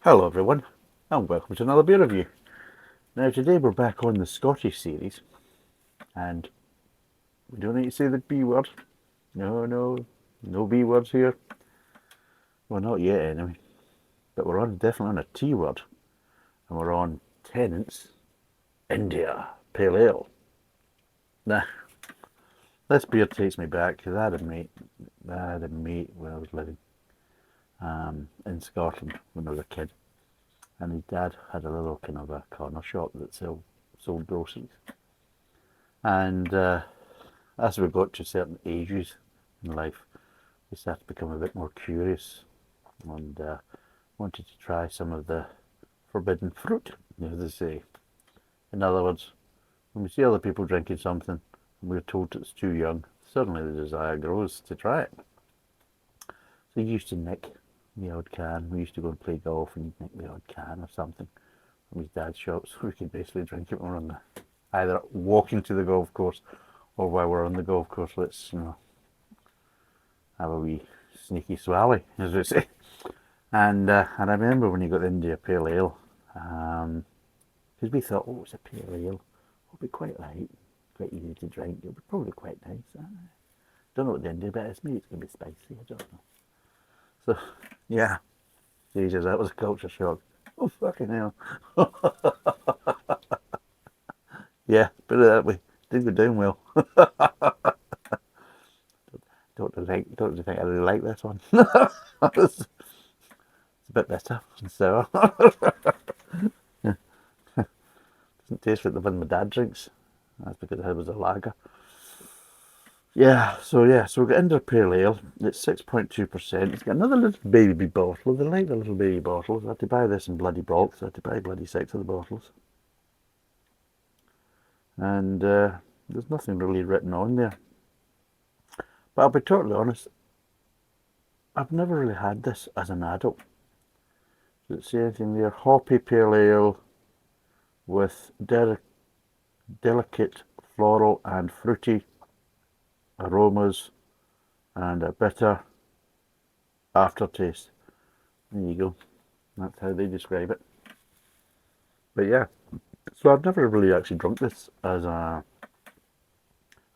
Hello everyone, and welcome to another beer review. Now today we're back on the Scottish series, and we don't need to say the B word. No B words here. Well, not yet anyway. But we're definitely on a T word, and we're on Tennent's India Pale Ale. Now, this beer takes me back because I had a mate when I was living in Scotland when I was a kid, and his dad had a little kind of a corner shop that sold groceries. And as we got to certain ages in life, we started to become a bit more curious and wanted to try some of the forbidden fruit, as they say. In other words, when we see other people drinking something and we're told it's too young, suddenly the desire grows to try it. So you used to nick the odd can. We used to go and play golf and you'd nick the odd can or something from his dad's shop so we could basically drink it when we're on either walking to the golf course or while we're on the golf course. Let's have a wee sneaky swally, as we say. And I remember when you got the India Pale Ale, because we thought, oh, it's a pale ale, it'll be quite light, quite easy to drink, it'll be probably quite nice. Don't know what the India bit is, maybe it's going to be spicy, I don't know. So, yeah, Jesus, that was a culture shock. Oh, fucking hell. Yeah, put it that way. Did go down well. Don't you think I really like this one? It's a bit better and sour. Doesn't taste like the one my dad drinks. That's because it was a lager. So we've got India Pale Ale. It's 6.2%. It's got another little baby bottle. They like the little baby bottles. I had to buy this in bloody bulk, so I had to buy bloody 6 of the bottles. And there's nothing really written on there. But I'll be totally honest, I've never really had this as an adult. Does it say anything there? Hoppy Pale Ale with delicate floral and fruity aromas and a bitter aftertaste. There you go. That's how they describe it. But yeah, so I've never really actually drunk this as an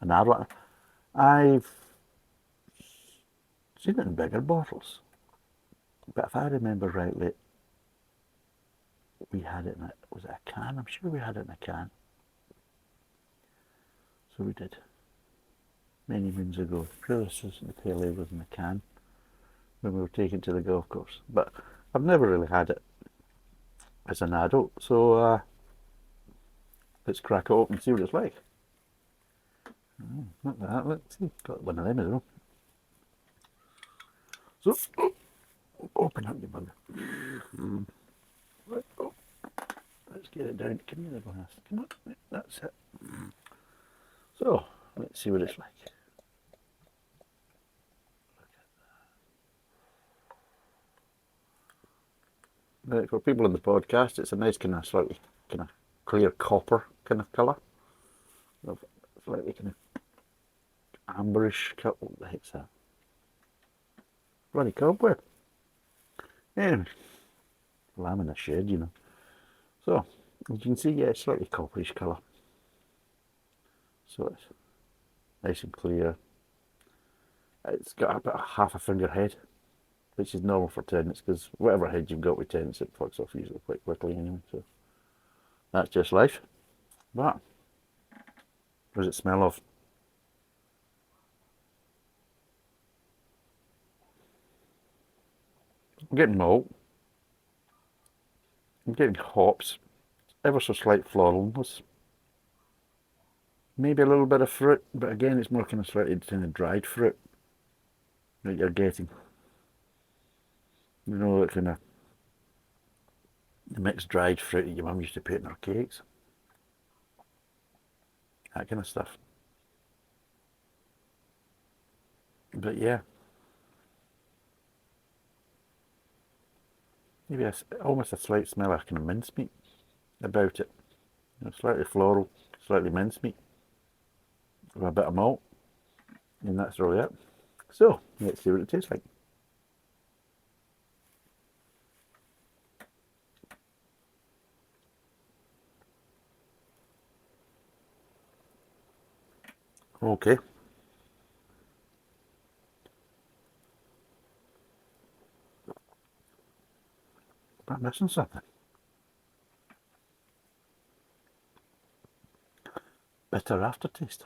adult. I've seen it in bigger bottles, but if I remember rightly, we had it in was it a can? I'm sure we had it in a can. So we did many moons ago. I'm sure this was the pale ale was in a can when we were taken to the golf course. But I've never really had it as an adult, so let's crack it open and see what it's like. Not that. Let's see. Got one of them as well. So open up your mug. Right, oh, let's get it down. Come here, glass. Come on. That's it. So let's see what it's like. Right, for people in the podcast, it's a nice kind of slightly kind of clear copper kind of colour. Slightly kind of amberish colour. What the heck's that? Bloody cobweb. Anyway, well, I'm in a shed, you know. So, as you can see, yeah, it's slightly copperish colour. So it's nice and clear. It's got about half a finger head, which is normal for Tennents, because whatever head you've got with Tennents, it fucks off usually quite quickly anyway. So that's just life. But what does it smell of? I'm getting malt. I'm getting hops. Ever so slight floralness. Maybe a little bit of fruit, but again, it's more kind of slightly kind of dried fruit that you're getting. You know, that kind of the mixed dried fruit that your mum used to put in her cakes. That kind of stuff. But yeah, maybe almost a slight smell of kind of mincemeat about it. You know, slightly floral, slightly mincemeat, with a bit of malt, and that's really it. So let's see what it tastes like. okay. But I'm missing something. Bitter aftertaste.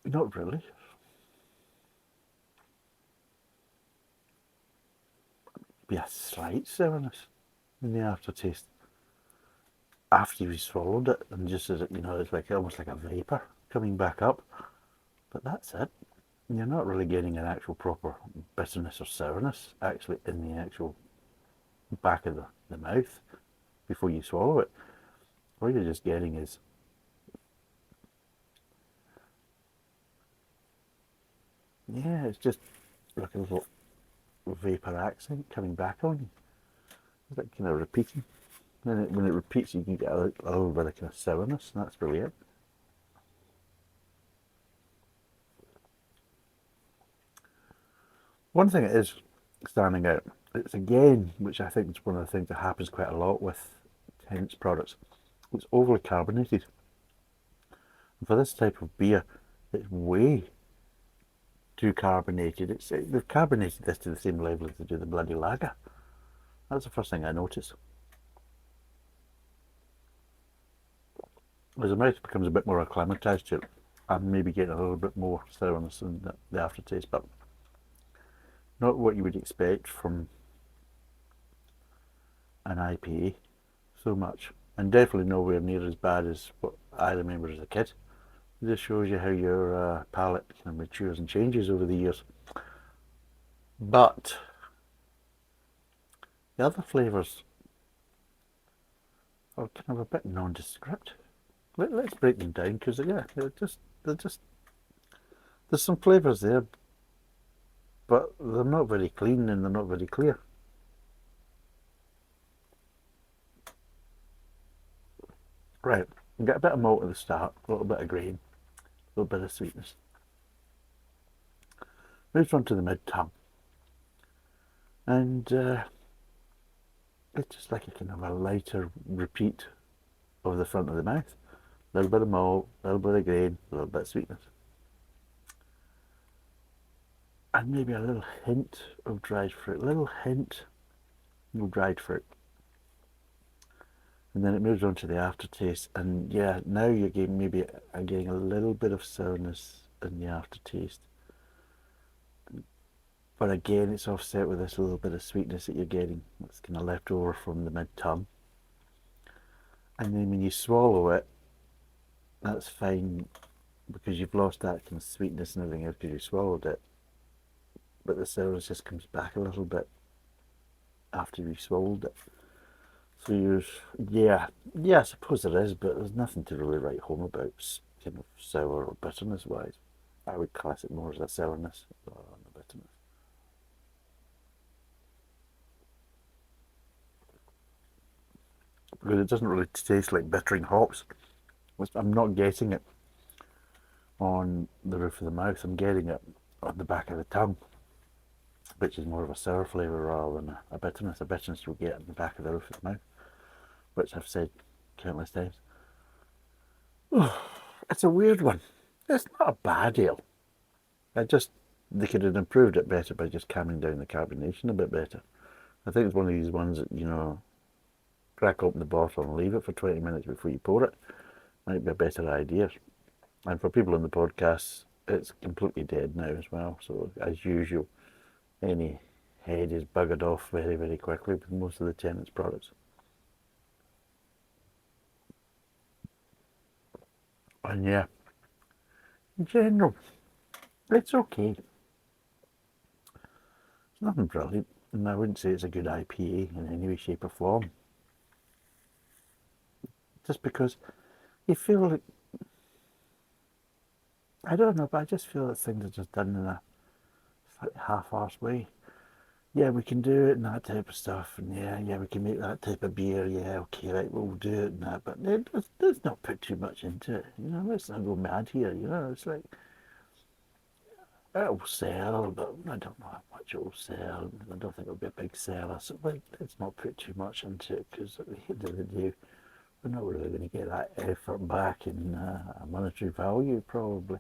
Not really. Be a slight sourness in the aftertaste after you've swallowed it, and just as it's like almost like a vapor coming back up. But that's it. You're not really getting an actual proper bitterness or sourness actually in the actual back of the mouth before you swallow it. All you're just getting is it's just like a little vapor accent coming back on you. It's like kind of repeating. And when it repeats, you can get a little bit of kind of sourness, and that's really it. One thing it is standing out, it's again, which I think is one of the things that happens quite a lot with Tennent's products, it's overly carbonated. And for this type of beer, it's way too carbonated. They've carbonated this to the same level as they do the bloody lager. That's the first thing I noticed. As the mouth becomes a bit more acclimatized to it, I'm maybe getting a little bit more sourness in the aftertaste, but not what you would expect from an IPA so much, and definitely nowhere near as bad as what I remember as a kid. It just shows you how your palate kind of matures and changes over the years. But the other flavours are kind of a bit nondescript. Let's break them down because they're just there's some flavours there, but they're not very clean and they're not very clear. Right, we get a bit of malt at the start, a little bit of grain, a little bit of sweetness. Moves on to the mid tongue, and it's just like a kind of a lighter repeat of the front of the mouth. A little bit of malt, a little bit of grain, a little bit of sweetness. And maybe a little hint of dried fruit, a little hint of dried fruit. And then it moves on to the aftertaste, and yeah, now you're getting maybe getting a little bit of sourness in the aftertaste. But again, it's offset with this little bit of sweetness that you're getting. That's kind of left over from the mid tongue. And then when you swallow it, that's fine because you've lost that kind of sweetness and everything else because you swallowed it. But the sourness just comes back a little bit after you've swallowed it. So I suppose there is, but there's nothing to really write home about kind of sour or bitterness wise. I would class it more as a sourness rather than a bitterness. Because it doesn't really taste like bittering hops. I'm not getting it on the roof of the mouth, I'm getting it on the back of the tongue, which is more of a sour flavour rather than a bitterness. A bitterness you'll get on the back of the roof of the mouth, which I've said countless times. It's a weird one. It's not a bad ale. They could have improved it better by just calming down the carbonation a bit better. I think it's one of these ones that, crack open the bottle and leave it for 20 minutes before you pour it. Might be a better idea. And for people on the podcast, it's completely dead now as well. So as usual, any head is buggered off very, very quickly with most of the Tennent's products. And yeah, in general, it's okay. It's nothing brilliant, and I wouldn't say it's a good IPA in any way, shape, or form. Just because you feel like, I don't know, but I just feel that things are just done in a slightly half-arsed way. Yeah, we can do it and that type of stuff, and yeah, we can make that type of beer. Yeah, okay, right, we'll do it and that, but let's not put too much into it. Let's not go mad here. It's like it'll sell, but I don't know how much it'll sell. I don't think it'll be a big seller. So let's not put too much into it because at the end of the day, we're not really going to get that effort back in monetary value, probably.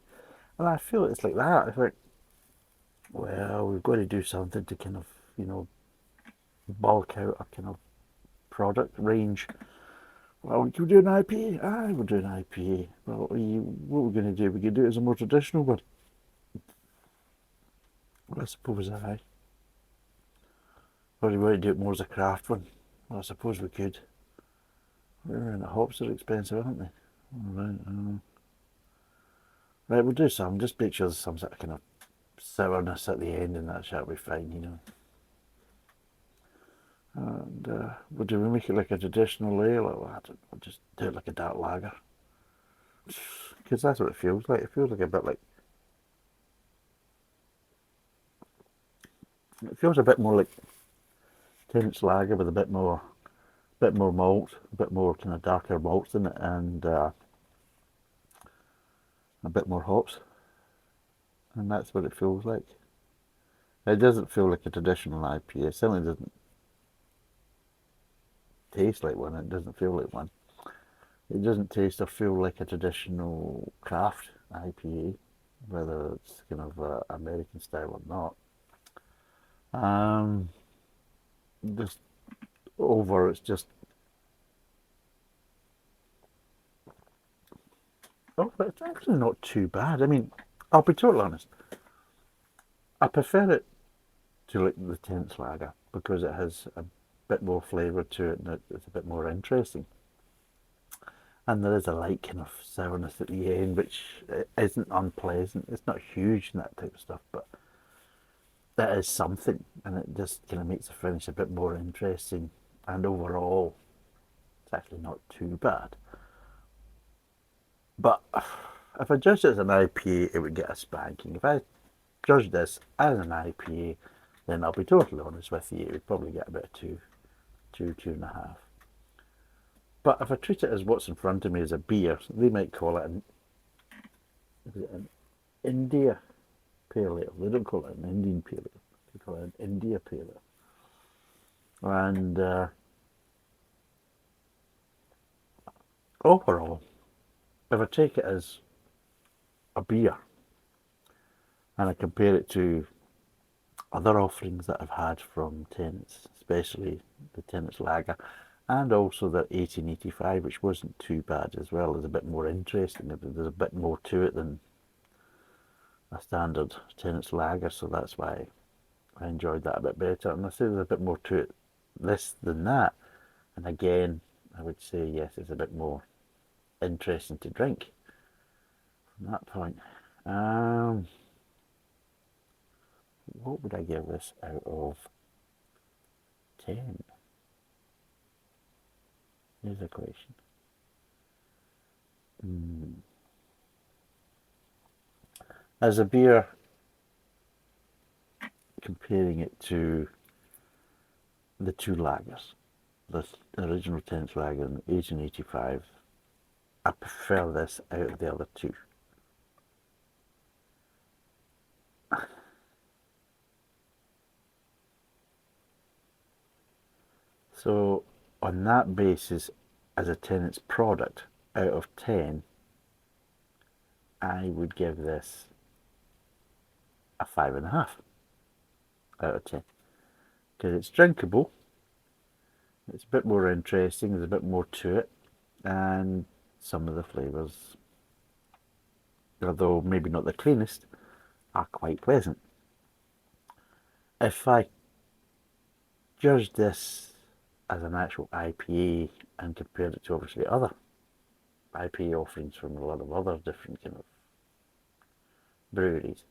And I feel it's like that. It's like, well, we've got to do something to kind of, bulk out a kind of product range. Well, can we do an IPA? Aye, we'll do an IPA. Well, what are we going to do? We could do it as a more traditional one. Well, I suppose aye. Or do we want to do it more as a craft one? Well, I suppose we could. And the hops are expensive, aren't they? All right, right, we'll do some. Just make sure there's some sort of kind of sourness at the end, and that shall be fine. And do we make it like a traditional ale, or I don't know, we'll just do it like a dark lager? Because that's what it feels like. It feels like a bit like. It feels a bit more like Tennent's lager with a bit more malt, a bit more kind of darker malts in it, and a bit more hops. And that's what it feels like. It doesn't feel like a traditional IPA. It certainly doesn't taste like one. It doesn't feel like one. It doesn't taste or feel like a traditional craft IPA, whether it's kind of American style or not. Just over, it's just. Oh, but it's actually not too bad. I mean, I'll be totally honest. I prefer it to like the Tennent's lager because it has a bit more flavour to it and it's a bit more interesting. And there is a light kind of sourness at the end, which isn't unpleasant. It's not huge and that type of stuff, but that is something, and it just kind of makes the finish a bit more interesting. And overall, it's actually not too bad. But if I judged it as an IPA, it would get a spanking. If I judged this as an IPA, then I'll be totally honest with you, it would probably get about a 2.5. But if I treat it as what's in front of me as a beer, they might call it an India Pale Ale. They don't call it an Indian Pale Ale. They call it an India Pale Ale. And overall, if I take it as a beer and I compare it to other offerings that I've had from Tennent's, especially the Tennent's Lager, and also the 1885, which wasn't too bad as well. It's a bit more interesting. There's a bit more to it than a standard Tennent's Lager, so that's why I enjoyed that a bit better. And I say there's a bit more to it this than that. And again, I would say yes, it's a bit more interesting to drink from that point. What would I give this out of 10? Here's a question. As a beer, comparing it to the two lagers, the original Tennent's Lager and 1885, I prefer this out of the other two. So on that basis, as a Tennent's product, out of 10, I would give this a 5.5 out of 10. Because it's drinkable, it's a bit more interesting, there's a bit more to it, and some of the flavours, although maybe not the cleanest, are quite pleasant. If I judged this as an actual IPA and compared it to obviously other IPA offerings from a lot of other different kind of breweries,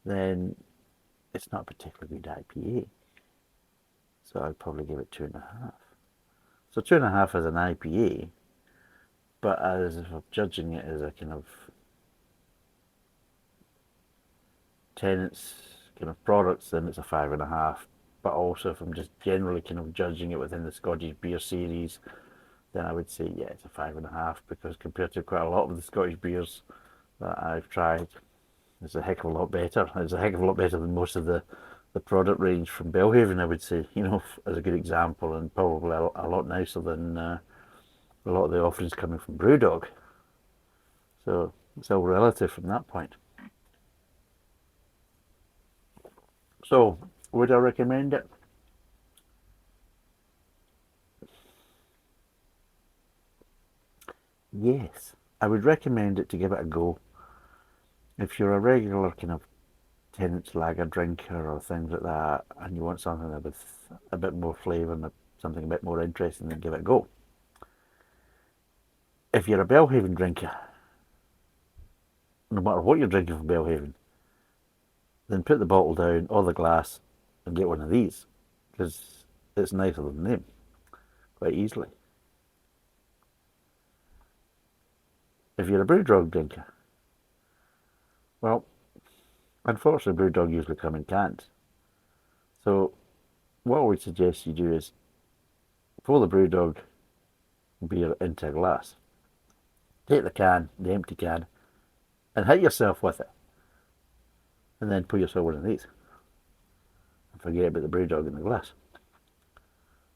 then it's not a particularly good IPA. So I'd probably give it 2.5. So 2.5 as an IPA, but as if I'm judging it as a kind of Tennent's kind of products, then it's a 5.5. But also if I'm just generally kind of judging it within the Scottish beer series, then I would say yeah, it's a 5.5, because compared to quite a lot of the Scottish beers that I've tried, it's a heck of a lot better. It's a heck of a lot better than most of the product range from Belhaven, I would say, as a good example, and probably a lot nicer than a lot of the offerings coming from Brewdog. So it's all relative from that point. So would I recommend it? Yes, I would recommend it to give it a go. If you're a regular kind of Tennent's lager drinker or things like that, and you want something with a bit more flavour and something a bit more interesting, then give it a go. If you're a Belhaven drinker, no matter what you're drinking from Belhaven, then put the bottle down or the glass and get one of these, because it's nicer than them, quite easily. If you're a Brewdog drinker, well, unfortunately Brewdog usually come in cans. So what I would suggest you do is pour the Brewdog beer into a glass. Take the can, the empty can, and hit yourself with it. And then pour yourself one of these. And forget about the Brewdog in the glass.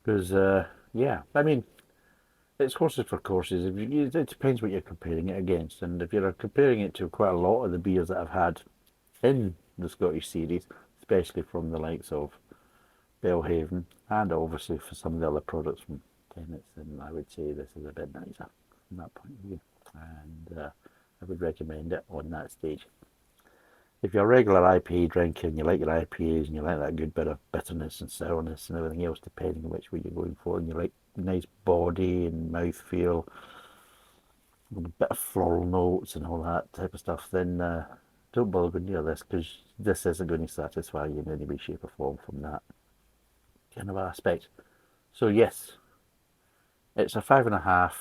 Because, yeah, I mean, it's horses for courses. It depends what you're comparing it against. And if you're comparing it to quite a lot of the beers that I've had in the Scottish series, especially from the likes of Belhaven, and obviously for some of the other products from Tennent, then I would say this is a bit nicer from that point of view. And I would recommend it on that stage. If you're a regular IPA drinker and you like your IPAs and you like that good bit of bitterness and sourness and everything else, depending on which way you're going for, and you like nice body and mouthfeel, a bit of floral notes and all that type of stuff, then don't bother going near this, because this isn't going to satisfy you in any way, shape or form from that kind of aspect. So yes, it's a 5.5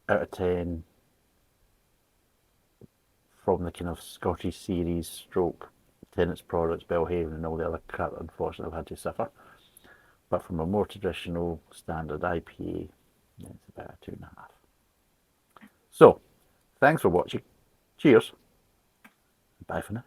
out of 10 from the kind of Scottish series stroke Tennent's products, Belhaven and all the other crap that unfortunately I've had to suffer. But from a more traditional standard IPA, yeah, it's about a 2.5. So, thanks for watching. Cheers. Bye for now.